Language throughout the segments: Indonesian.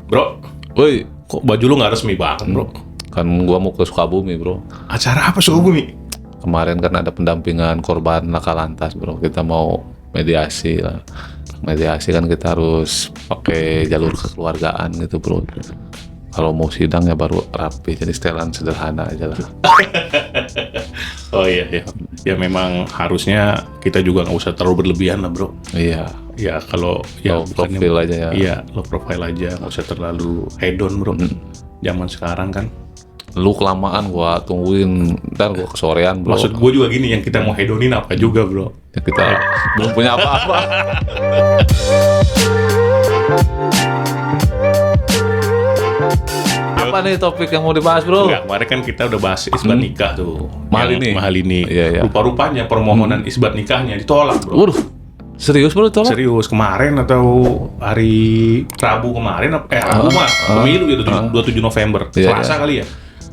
Bro, Woi, kok baju lu nggak resmi banget, bro? kan gua mau ke Sukabumi, bro. Acara apa Sukabumi? Kemarin kan ada pendampingan korban laka lantas, bro. Kita mau mediasi lah. Mediasi kan kita harus pakai jalur kekeluargaan gitu, bro. Kalau mau sidang ya baru rapi, jadi setelan sederhana aja lah. Oh iya, ya. Ya memang harusnya kita juga nggak usah terlalu berlebihan lah, bro. Iya, Ya kalau ya low profile aja ya. Iya, low profile aja, nggak usah terlalu hedon, bro. Zaman sekarang kan. Lu kelamaan gua tungguin, ntar gua kesorean, bro. Maksud gue juga gini, yang kita mau hedonin apa juga, bro. Ya, kita belum punya apa-apa. Apa nih topik yang mau dibahas, bro? Enggak, kemarin kan kita udah bahas isbat nikah tuh. Mahal Yang ini? Mahal ini. Iya, iya. Rupa-rupanya permohonan isbat nikahnya ditolak, bro. Waduh, serius, bro, tolong? Serius, kemarin atau hari Rabu kemarin, Rabu mah, pemilu ya 27 November, Iya, Selasa kali ya.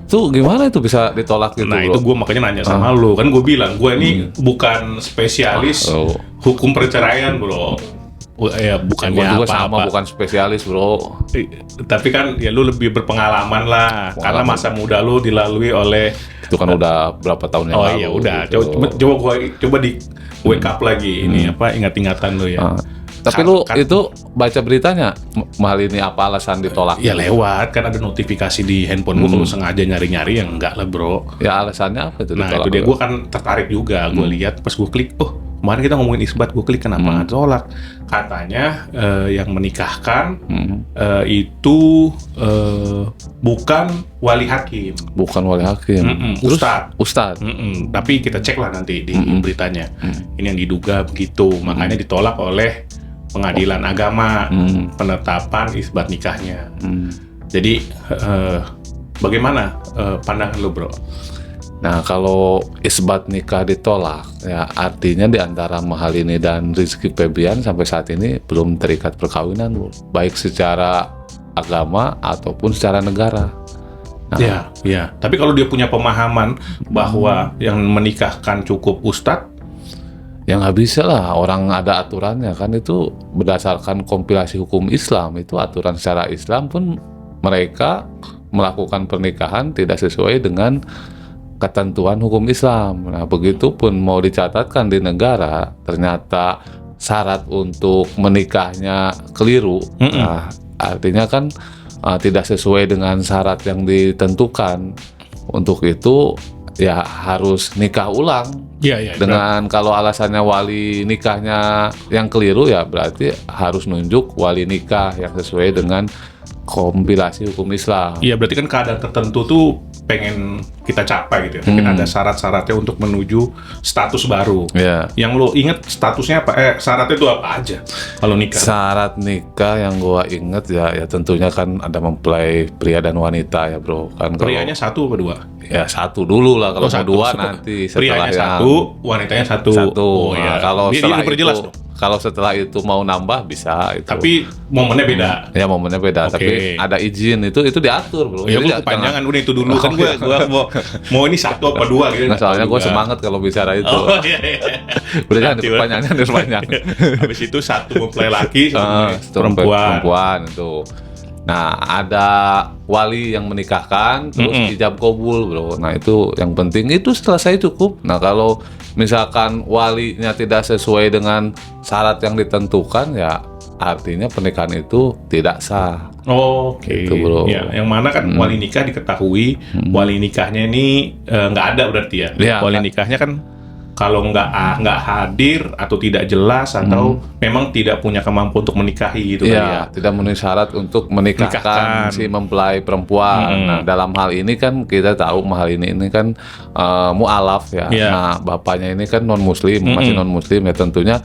Tuh gimana itu bisa ditolak gitu, Nah bro? itu gue makanya nanya sama lu, kan gue bilang, gue ini bukan spesialis Oh. hukum perceraian, bro. Ya bukan Gua juga apa-apa. sama, bukan spesialis, bro. Tapi kan ya lu lebih berpengalaman lah, karena masa muda lu dilalui oleh. Itu kan udah berapa tahun yang Oh lalu. iya udah, gitu. coba di wake up lagi ini apa ingat-ingatan lu ya. Tapi lu itu baca beritanya, mahal ini apa alasan ditolak? Ya lewat kan ada notifikasi di handphone gua, kalau sengaja nyari-nyari yang enggak lah, bro. Ya alasannya apa itu Nah ditolak? itu dia, bro? gue kan tertarik juga, gue lihat pas gue klik, oh kemarin kita ngomongin isbat, gue klik kenapa nggak tolak? Katanya yang menikahkan itu bukan wali hakim, Bukan wali hakim. Terus Ustadz. Tapi kita cek lah nanti di beritanya. Ini yang diduga begitu, makanya ditolak oleh pengadilan agama penetapan isbat nikahnya. Jadi bagaimana pandangan lo, bro? Nah, kalau isbat nikah ditolak, ya artinya di antara Mahal ini dan Rizky Febian sampai saat ini belum terikat perkawinan, bro. Baik secara agama ataupun secara negara. Nah, Ya. Tapi kalau dia punya pemahaman bahwa yang menikahkan cukup ustadz, ya nggak bisa lah, orang ada aturannya kan, itu berdasarkan kompilasi hukum Islam, itu aturan secara Islam pun mereka melakukan pernikahan tidak sesuai dengan ketentuan hukum Islam. Nah, begitupun mau dicatatkan di negara, ternyata syarat untuk menikahnya keliru, nah, artinya kan tidak sesuai dengan syarat yang ditentukan. Untuk itu ya harus nikah ulang. Iya. Dengan kalau alasannya wali nikahnya yang keliru, ya berarti harus nunjuk wali nikah yang sesuai dengan kompilasi hukum Islam. Iya, berarti kan keadaan tertentu tuh pengen kita capai gitu ya. Mungkin ada syarat-syaratnya untuk menuju status baru. Ya. Yang lo inget statusnya apa? Syaratnya itu apa aja kalau nikah? Syarat nikah yang gua inget ya tentunya kan ada mempelai pria dan wanita ya, bro. Kan kalau Prianya satu apa dua? ya satu dulu lah, kalau mau Satu. dua nanti setelah Prianya yang satu, wanitanya satu. satu. Oh, Nah, iya. kalau Dia setelah diperjelas itu, dong. kalau setelah itu mau nambah bisa itu. Tapi momennya beda. Ya momennya beda, Oke. tapi ada izin itu diatur, bro. Ya Jadi gue kepanjangan udah itu dulu kan gue mau ini satu apa dua gitu. Nah, soalnya gue Juga. semangat kalau bicara itu. Oh iya. Udah jangan Nanti, diperpanjang. Habis itu satu mempelai laki, satu Itu perempuan. perempuan itu. Nah, ada wali yang menikahkan, terus ijab kabul, bro. Nah, itu yang penting, itu selesai cukup. Nah, kalau misalkan walinya tidak sesuai dengan syarat yang ditentukan, ya artinya pernikahan itu tidak sah. Oke. Itu, bro. Ya, yang mana kan wali nikah diketahui, wali nikahnya ini nggak ada berarti ya. Iya, Wali nggak. nikahnya kan kalau nggak hadir atau tidak jelas atau memang tidak punya kemampuan untuk menikahi gitu kan ya. Iya, tidak memenuhi syarat untuk menikahkan Nikahkan. si mempelai perempuan. Nah, dalam hal ini kan kita tahu hal ini kan mu'alaf ya. Iya. Nah, bapaknya ini kan non muslim, masih non muslim ya, tentunya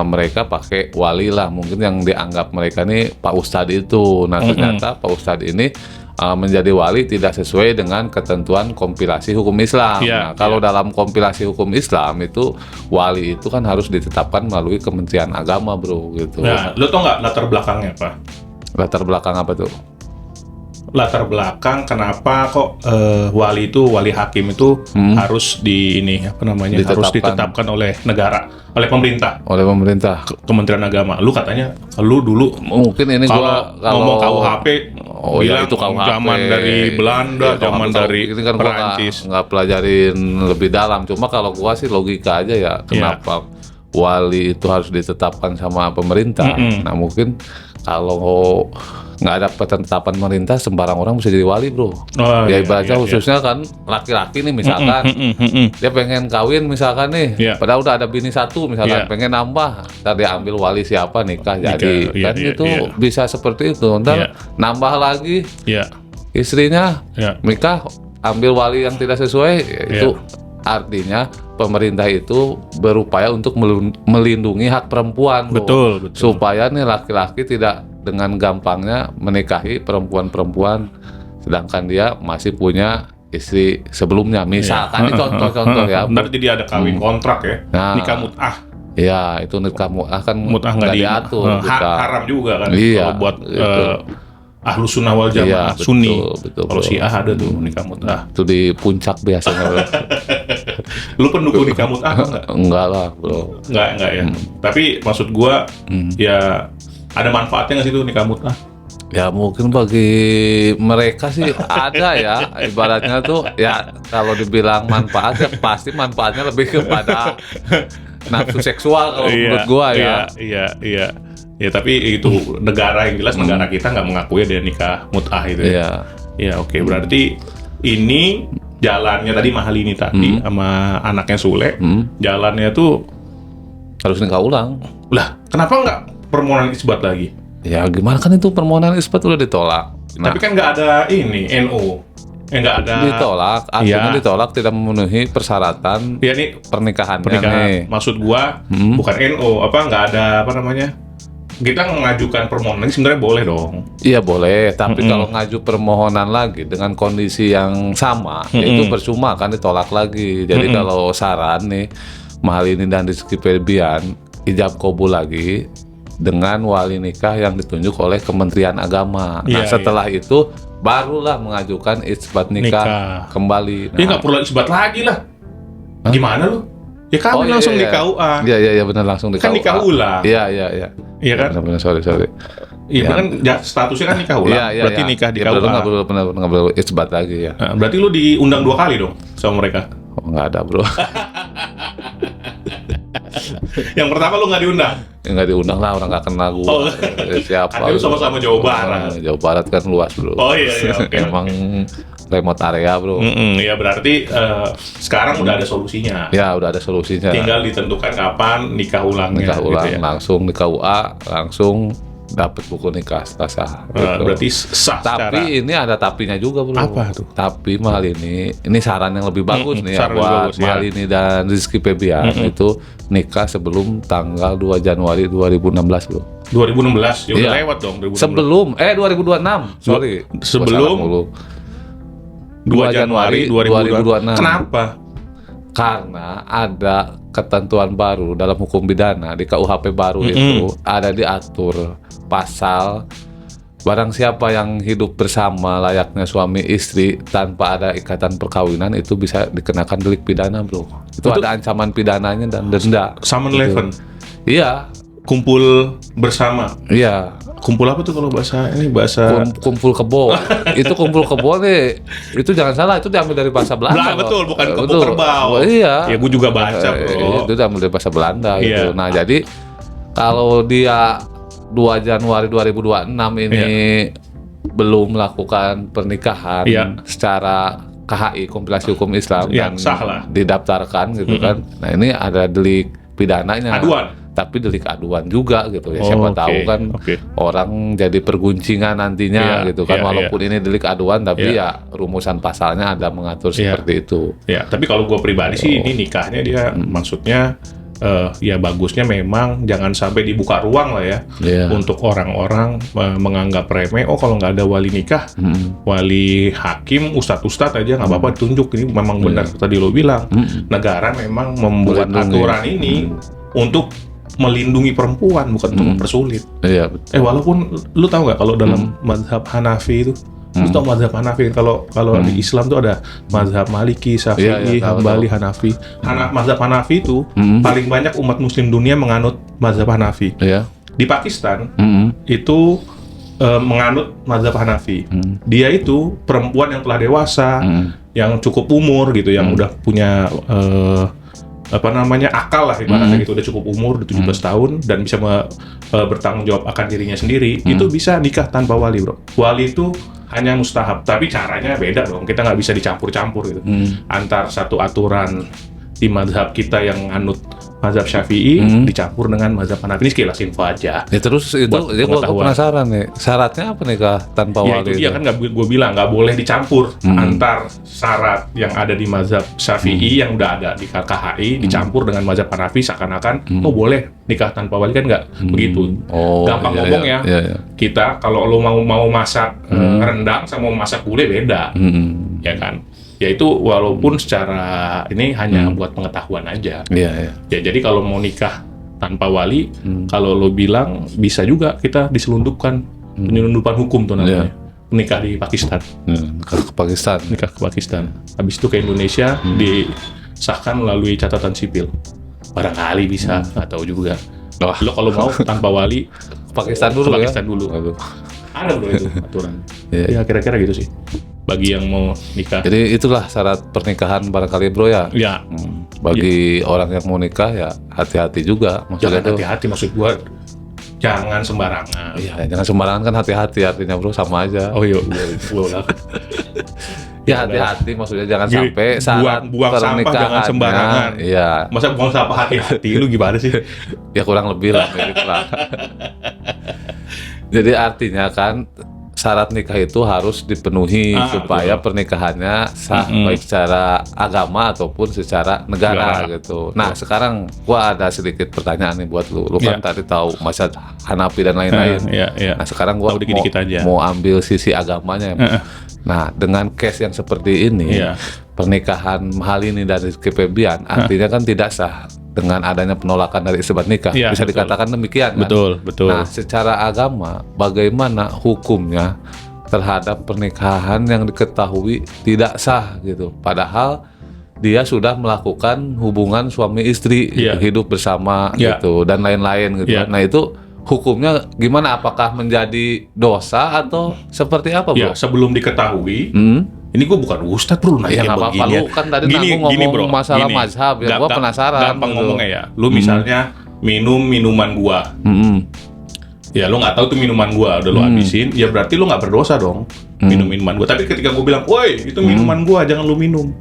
mereka pakai wali lah. Mungkin yang dianggap mereka ini Pak Ustadz itu. Nah, ternyata Pak Ustadz ini menjadi wali tidak sesuai dengan ketentuan kompilasi hukum Islam. Iya, Nah, kalau dalam kompilasi hukum Islam itu wali itu kan harus ditetapkan melalui Kementerian Agama, bro, gitu. Nah, lo tau nggak latar belakangnya apa? Latar belakang apa tuh? latar belakang kenapa kok wali hakim itu harus harus ditetapkan oleh negara, oleh pemerintah, Kementerian Agama. Lu katanya lu dulu mungkin ini kalau ngomong KUHP bilang itu KUHP zaman dari Belanda, zaman dari Perancis. Nggak pelajarin lebih dalam. Cuma kalau gua sih logika aja ya, kenapa wali itu harus ditetapkan sama pemerintah. Nah mungkin kalau nggak ada penetapan pemerintah, sembarang orang bisa jadi wali, bro. Ya ibaratnya khususnya kan laki-laki nih misalkan, dia pengen kawin misalkan nih, padahal udah ada bini satu misalkan, pengen nambah, ntar dia ambil wali siapa nikah jadi, kan itu bisa seperti itu. Ntar nambah lagi, istrinya nikah ambil wali yang tidak sesuai, itu artinya pemerintah itu berupaya untuk melindungi hak perempuan, betul. Supaya nih laki-laki tidak dengan gampangnya menikahi perempuan-perempuan, sedangkan dia masih punya istri sebelumnya. Misalkan ini contoh-contoh ya. Nanti jadi ada kawin kontrak ya, nikah mut'ah. Ya itu nikah mut'ah kan nggak diatur. Haram juga kan. Iya, kalau buat Ahlus Sunnah wal Jamaah Sunni. Kalau Syiah ada tuh nikah mut'ah. Itu di puncak biasanya. Lu pendukung nikah mut'ah enggak? Enggak lah, bro. Enggak ya. Tapi maksud gua ya ada manfaatnya nggak sih tuh nikah mut'ah? Ya mungkin bagi mereka sih ada ya. Ibaratnya tuh ya kalau dibilang manfaat ya pasti manfaatnya lebih kepada nafsu seksual kalau menurut gua ya. Iya. Ya tapi itu negara yang jelas negara kita nggak mengakui ada nikah mut'ah itu ya. Ya oke. Berarti ini jalannya tadi Mahalini tadi sama anaknya Sule, jalannya tuh harus nikah ulang. Lah, kenapa nggak permohonan isbat lagi? Ya gimana kan itu permohonan isbat udah ditolak. Nah, tapi kan nggak ada ini NO, nggak ada. Ditolak, akhirnya ditolak tidak memenuhi persyaratan. Ya nih pernikahan. Maksud gua bukan NO, nggak ada kita mengajukan permohonan sebenarnya boleh dong. Iya boleh, tapi kalau ngaju permohonan lagi dengan kondisi yang sama, itu percuma kan ditolak lagi. Jadi kalau saran nih, Mahalini dan Rizky Febian ijab kabul lagi dengan wali nikah yang ditunjuk oleh Kementerian Agama. Nah setelah itu barulah mengajukan isbat nikah kembali. Dia nggak perlu isbat lagi lah. Gimana lu? Ya kawin langsung di KUA. Iya benar langsung di KUA. Kan nikah ulang. Iya. Iya kan? Benar, sorry. Iya kan statusnya kan nikah ulang. Berarti nikah di KUA. Nggak perlu isbat lagi ya. Nah, berarti lu diundang 2 kali dong sama mereka? Oh nggak ada, bro. Yang pertama lu nggak diundang? Nggak diundang lah, orang nggak kenal gua. Siapa? Kan lu sama-sama Jawa Barat. Jawa Barat kan luas, bro. Oh iya. Okay. Emang remote area, bro. Ya berarti sekarang udah ada solusinya. Ya udah ada solusinya. Tinggal ditentukan kapan nikah ulangnya. Nikah ulang gitu ya? Langsung di KUA, langsung dapat buku nikah sah. Gitu. Berarti sah. Tapi ini ada tapinya juga, bro. Apa tuh? Tapi Mahalini, ini saran yang lebih bagus nih ya buat Mahalini dan Rizky Febian itu nikah sebelum tanggal 2 Januari 2016, bro. 2016 ya udah lewat dong 2016. Sebelum 2026. Sorry. Sebelum 2 Januari 2026. Kenapa? Karena ada ketentuan baru dalam hukum pidana di KUHP baru itu ada diatur pasal barang siapa yang hidup bersama layaknya suami istri tanpa ada ikatan perkawinan itu bisa dikenakan delik pidana, bro. Itu ada ancaman pidananya dan denda. Summon 11. Iya. Kumpul bersama. Iya. Kumpul apa tuh kalau bahasa kumpul kebo. Itu kumpul kebo nih. Itu jangan salah, itu diambil dari bahasa Belanda. Betul, bukan kumpul kerbau. Iya. Ya gue juga baca, bro. Itu diambil dari bahasa Belanda gitu. Nah, jadi kalau dia 2 Januari 2026 ini belum melakukan pernikahan secara KHI kompilasi hukum Islam dan sah lah. Didaftarkan gitu kan. Nah, ini ada delik pidananya. Aduan. Tapi delik aduan juga gitu ya. Siapa tahu kan orang jadi perguncingan nantinya gitu kan. Walaupun ini delik aduan tapi ya rumusan pasalnya ada mengatur seperti itu. Ya, tapi kalau gue pribadi sih ini nikahnya dia maksudnya ya bagusnya memang jangan sampai dibuka ruang lah ya untuk orang-orang menganggap remeh. Oh kalau nggak ada wali nikah, wali hakim, ustadz aja nggak apa-apa ditunjuk. Ini memang benar tadi lo bilang negara memang membuat aturan ini untuk melindungi perempuan bukan untuk mempersulit. Iya betul. Walaupun lu tahu nggak kalau dalam mazhab Hanafi itu Terus tau mazhab Hanafi, kalau di Islam tuh ada mazhab Maliki, Syafi'i, Hambali, Hanafi. Mazhab Hanafi itu paling banyak umat Muslim dunia menganut mazhab Hanafi. Iya. Di Pakistan itu menganut mazhab Hanafi. Dia itu perempuan yang telah dewasa, yang cukup umur gitu, yang udah punya akal lah ibaratnya gitu, udah cukup umur, udah 17 tahun dan bisa bertanggung jawab akan dirinya sendiri, itu bisa nikah tanpa wali, bro. Wali itu hanya mustahab, tapi caranya beda dong. Kita nggak bisa dicampur-campur gitu. Antar satu aturan di mazhab kita yang anut mazhab Syafi'i dicampur dengan mazhab Hanafi. Ini sekilas info aja. Ya terus itu dia gua penasaran nih. Syaratnya apa nikah tanpa wali? Itu dia kan gue bilang nggak boleh dicampur antar syarat yang ada di mazhab Syafi'i yang udah ada di KKHI dicampur dengan mazhab Hanafi, seakan-akan boleh nikah tanpa wali, kan nggak begitu. Gampang ngomong ya. Kita kalau lo mau masak rendang sama mau masak gulai beda. Ya kan? Ya itu walaupun secara ini hanya buat pengetahuan aja. Ya jadi kalau mau nikah tanpa wali, kalau lo bilang bisa juga kita diselundupkan, penyelundupan hukum tuh namanya. Nikah di Pakistan. Nikah ke Pakistan. Nikah ke Pakistan. Habis itu ke Indonesia disahkan melalui catatan sipil. Barangkali bisa, nggak tahu juga. Lo kalau mau tanpa wali Pakistan dulu ya. Pakistan dulu. Ada bro itu aturan. Ya kira-kira gitu sih. Bagi yang mau nikah. Jadi itulah syarat pernikahan barangkali bro ya. Ya. Bagi orang yang mau nikah ya hati-hati juga. Jangan hati-hati, maksud gua jangan sembarangan. Iya, jangan sembarangan kan hati-hati artinya bro, sama aja. Oh iya. Ya hati-hati maksudnya jangan sampai saat buang sampah jangan sembarangan. Iya. Masa buang sampah hati-hati lu gimana sih? Ya kurang lebih lah gitu lah. Jadi artinya kan syarat nikah itu harus dipenuhi supaya pernikahannya sah baik secara agama ataupun secara negara gitu. Nah sekarang gua ada sedikit pertanyaan nih buat lu. Lu kan tadi tahu mazhab Hanafi dan lain-lain. Nah sekarang gua mau ambil sisi agamanya. Nah dengan case yang seperti ini, pernikahan mahal ini dari Kepebian artinya kan tidak sah dengan adanya penolakan dari isbat nikah. Bisa dikatakan demikian kan? Betul. Nah, secara agama bagaimana hukumnya terhadap pernikahan yang diketahui tidak sah gitu. Padahal dia sudah melakukan hubungan suami istri, hidup bersama gitu dan lain-lain gitu. Nah, itu hukumnya gimana? Apakah menjadi dosa atau seperti apa, Bro? Ya, sebelum diketahui, ini gue bukan ustadz bro, nanya begini. Lu kan tadi ngomong masalah mazhab ya, gue penasaran. Gampang ngomongnya ya, lu misalnya minum minuman gua, ya lu nggak tahu tuh minuman gua, udah lu habisin, ya berarti lu nggak berdosa dong minum minuman gua. Tapi ketika gua bilang, woi itu minuman gua, jangan lu minum,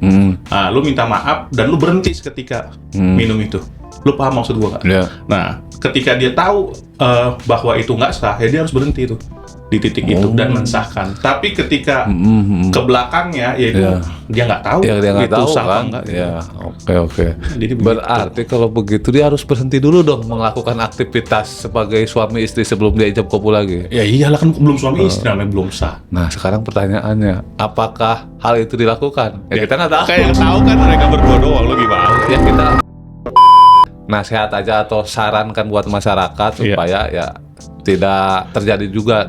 lu minta maaf dan lu berhenti seketika minum itu. Lu paham maksud gua nggak? Nah, ketika dia tahu bahwa itu nggak sah, ya dia harus berhenti tuh di titik itu dan mensahkan. Tapi ketika ke belakangnya, ya itu dia nggak tahu, dia nggak tahu sah kan? enggak. Ya, oke. Jadi berarti kalau begitu dia harus berhenti dulu dong melakukan aktivitas sebagai suami istri sebelum dia ijab kabul lagi. Ya iyalah kan belum suami istri, namanya belum sah. Nah sekarang pertanyaannya, apakah hal itu dilakukan? Ya kita nggak tahu. Kayak tahu kan mereka berdua doang, lu gimana? Ya kita nasihat aja atau sarankan buat masyarakat supaya ya tidak terjadi juga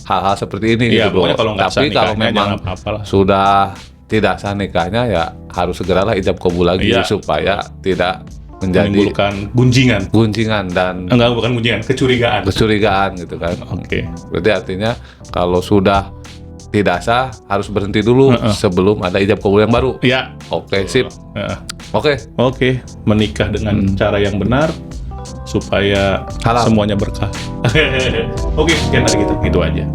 hal-hal seperti ini gitu. Tapi kalau memang sudah tidak sah nikahnya ya harus segeralah ijab kabul lagi supaya tidak menimbulkan gunjingan dan bukan gunjingan, kecurigaan gitu kan. Berarti artinya kalau sudah tidak sah harus berhenti dulu sebelum ada ijab kabul yang baru. Sip. Oke, menikah dengan cara yang benar supaya semuanya berkah. Oke, sekian dari kita, gitu aja.